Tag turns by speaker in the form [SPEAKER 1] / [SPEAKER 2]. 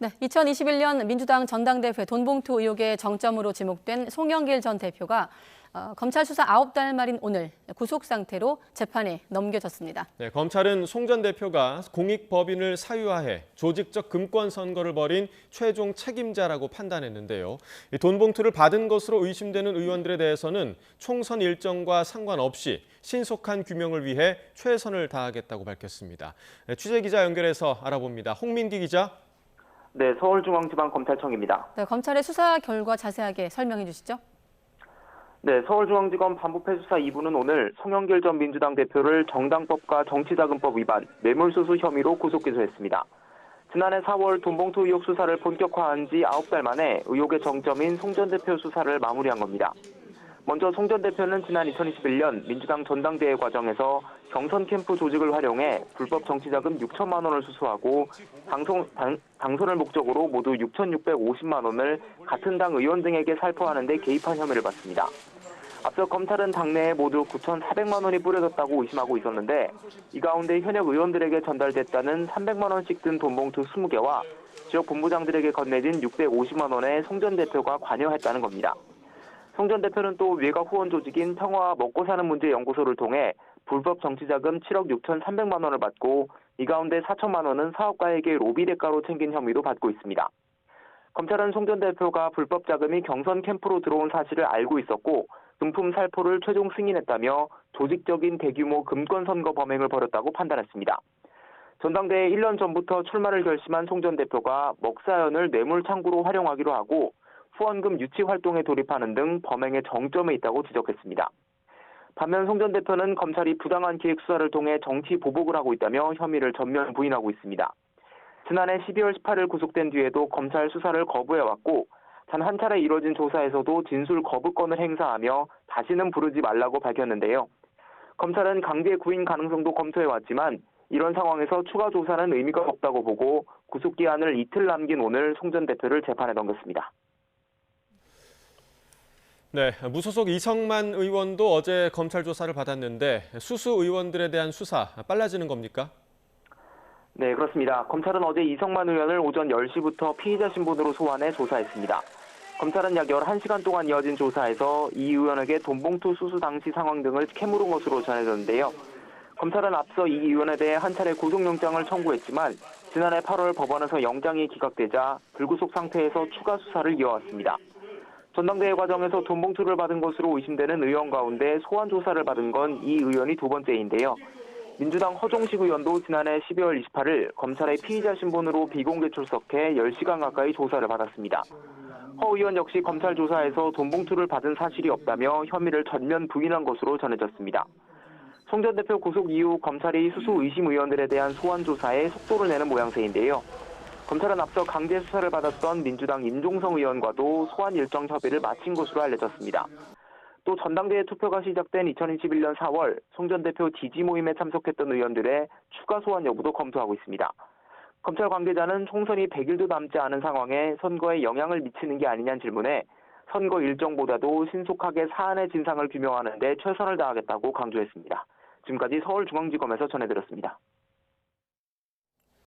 [SPEAKER 1] 네, 2021년 민주당 전당대회 돈봉투 의혹의 정점으로 지목된 송영길 전 대표가 검찰 수사 9달 말인 오늘 구속 상태로 재판에 넘겨졌습니다.
[SPEAKER 2] 네, 검찰은 송 전 대표가 공익법인을 사유화해 조직적 금권 선거를 벌인 최종 책임자라고 판단했는데요. 이 돈봉투를 받은 것으로 의심되는 의원들에 대해서는 총선 일정과 상관없이 신속한 규명을 위해 최선을 다하겠다고 밝혔습니다. 네, 취재기자 연결해서 알아봅니다. 홍민기 기자.
[SPEAKER 3] 네, 서울중앙지방검찰청입니다.
[SPEAKER 1] 네, 검찰의 수사 결과 자세하게 설명해 주시죠.
[SPEAKER 3] 네, 서울중앙지검 반부패 수사 2부는 오늘 송영길 전 민주당 대표를 정당법과 정치자금법 위반, 뇌물수수 혐의로 구속 기소했습니다. 지난해 4월 돈봉투 의혹 수사를 본격화한 지 9달 만에 의혹의 정점인 송 전 대표 수사를 마무리한 겁니다. 먼저 송 전 대표는 지난 2021년 민주당 전당대회 과정에서 경선 캠프 조직을 활용해 불법 정치자금 6천만 원을 수수하고 당선을 목적으로 모두 6,650만 원을 같은 당 의원 등에게 살포하는 데 개입한 혐의를 받습니다. 앞서 검찰은 당내에 모두 9,400만 원이 뿌려졌다고 의심하고 있었는데 이 가운데 현역 의원들에게 전달됐다는 300만 원씩 든 돈봉투 20개와 지역 본부장들에게 건네진 650만 원에 송 전 대표가 관여했다는 겁니다. 송 전 대표는 또 외곽 후원 조직인 평화 먹고 사는 문제 연구소를 통해 불법 정치자금 7억 6,300만 원을 받고 이 가운데 4천만 원은 사업가에게 로비 대가로 챙긴 혐의도 받고 있습니다. 검찰은 송 전 대표가 불법 자금이 경선 캠프로 들어온 사실을 알고 있었고 금품 살포를 최종 승인했다며 조직적인 대규모 금권 선거 범행을 벌였다고 판단했습니다. 전당대회 1년 전부터 출마를 결심한 송 전 대표가 먹사연을 뇌물 창구로 활용하기로 하고 후원금 유치 활동에 돌입하는 등 범행의 정점에 있다고 지적했습니다. 반면 송 전 대표는 검찰이 부당한 기획 수사를 통해 정치 보복을 하고 있다며 혐의를 전면 부인하고 있습니다. 지난해 12월 18일 구속된 뒤에도 검찰 수사를 거부해왔고 단 한 차례 이뤄진 조사에서도 진술 거부권을 행사하며 다시는 부르지 말라고 밝혔는데요. 검찰은 강제 구인 가능성도 검토해왔지만 이런 상황에서 추가 조사는 의미가 없다고 보고 구속기한을 이틀 남긴 오늘 송 전 대표를 재판에 넘겼습니다.
[SPEAKER 2] 네, 무소속 이성만 의원도 어제 검찰 조사를 받았는데 수수 의원들에 대한 수사 빨라지는 겁니까?
[SPEAKER 3] 네, 그렇습니다. 검찰은 어제 이성만 의원을 오전 10시부터 피의자 신분으로 소환해 조사했습니다. 검찰은 약 11시간 동안 이어진 조사에서 이 의원에게 돈봉투 수수 당시 상황 등을 캐물은 것으로 전해졌는데요. 검찰은 앞서 이 의원에 대해 한 차례 구속영장을 청구했지만 지난해 8월 법원에서 영장이 기각되자 불구속 상태에서 추가 수사를 이어왔습니다. 전당대회 과정에서 돈봉투를 받은 것으로 의심되는 의원 가운데 소환 조사를 받은 건 이 의원이 두 번째인데요. 민주당 허종식 의원도 지난해 12월 28일 검찰의 피의자 신분으로 비공개 출석해 10시간 가까이 조사를 받았습니다. 허 의원 역시 검찰 조사에서 돈봉투를 받은 사실이 없다며 혐의를 전면 부인한 것으로 전해졌습니다. 송 전 대표 구속 이후 검찰이 수수 의심 의원들에 대한 소환 조사에 속도를 내는 모양새인데요. 검찰은 앞서 강제 수사를 받았던 민주당 임종성 의원과도 소환 일정 협의를 마친 것으로 알려졌습니다. 또 전당대회 투표가 시작된 2021년 4월 송 전 대표 지지 모임에 참석했던 의원들의 추가 소환 여부도 검토하고 있습니다. 검찰 관계자는 총선이 100일도 남지 않은 상황에 선거에 영향을 미치는 게 아니냐는 질문에 선거 일정보다도 신속하게 사안의 진상을 규명하는 데 최선을 다하겠다고 강조했습니다. 지금까지 서울중앙지검에서 전해드렸습니다.